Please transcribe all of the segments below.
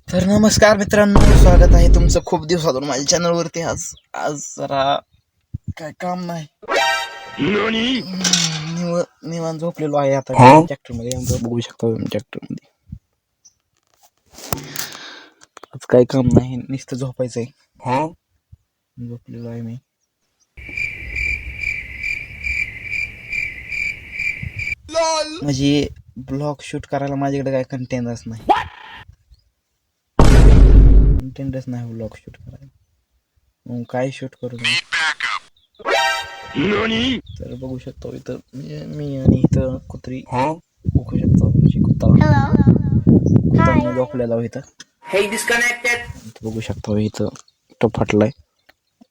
तर नमस्कार मित्रांनो, स्वागत आहे तुमचं खूप दिवसातून माझ्या चॅनलवरती. आज आज जरा काय काम नाही, निवांत झोपलेलो आहे. आता ट्रॅक्टरमध्ये बघू शकता तुम्ही, ट्रॅक्टरमध्ये आज काय काम नाही, नुसतं झोपायचंय. झोपलेलो आहे मी. म्हणजे ब्लॉग शूट करायला माझ्याकडे काय कंटेंटच नाही, ब्लॉग शूट करायला. मग काय शूट करू मी? तर बघू शकतो इथं मी आणि इथं कुत्री बघू शकतो. कुत्ता झोपलेला इथं. बघू शकतो इथं तो फाटलाय.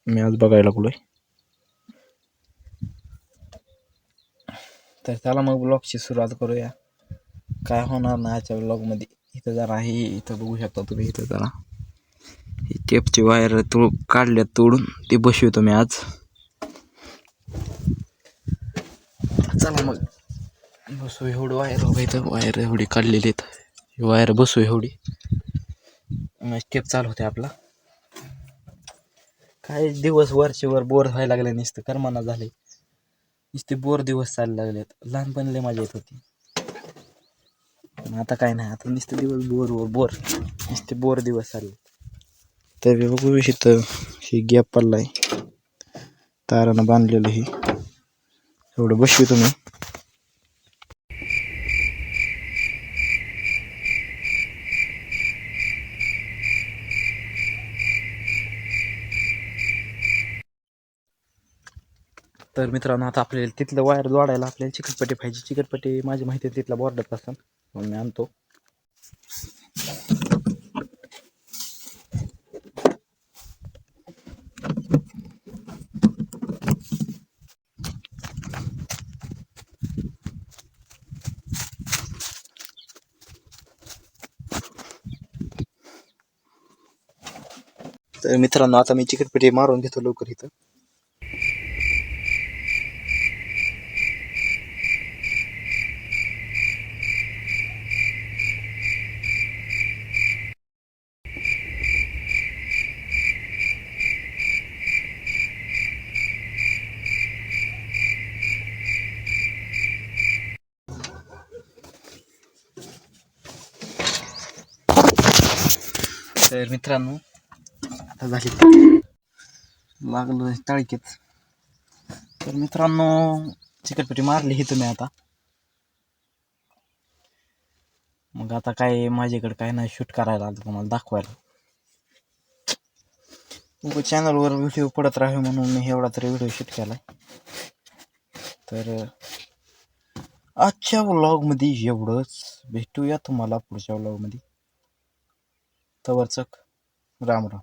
मी आज बघायला लागलोय. तर चला मग ब्लॉगची सुरुवात करूया. काय होणार नाही आजच्या ब्लॉगमध्ये. इथं जरा आहे, इथं बघू शकता तुम्ही. इथं जरा ही टेपची वायर काढल्यात तोडून, ती बसवतो मी आज. चला मग बसू. एवढं वायर इथं, वायर एवढी काढलेली आहेत. वायर बसू एवढी, स्टेप चालू होते आपला. काय दिवस वरचेवर बोर व्हायला लागले, नुसतं करमाना झाले. नुसते बोर दिवस चालले लागलेत. लहानपणी लय मजा येत होती, आता काय नाही. आता नुसते दिवस बोर नुसते बोर दिवस चालले. तर बघू इथं ही गॅप पडलाय, तारानं बांधलेलं. ही एवढं बसवी तुम्ही. तर मित्रांनो, आता आपल्याला तिथलं वायर जोडायला आपल्याला चिकटपट्टी पाहिजे. चिकटपट्टी माझी माहिती आहे तिथला बॉर्डर असेल, म्हणून मी आणतो. तर मित्रांनो, आता मी चिकटपट्टी मारून घेतो लवकर इथं. तर मित्रांनो, आता झाली लागलो टाळकीत. तर मित्रांनो, चिकटपट्टी मारली ही तुम्ही आता. मग आता काय माझ्याकडे काय नाही शूट करायला, आता तुम्हाला दाखवायला. चॅनलवर व्हिडिओ पडत राहावे म्हणून मी एवढा तरी व्हिडिओ शूट केलाय. तर आजच्या व्लॉगमध्ये एवढंच. भेटूया तुम्हाला पुढच्या व्लॉगमध्ये. तवरचक राम राम.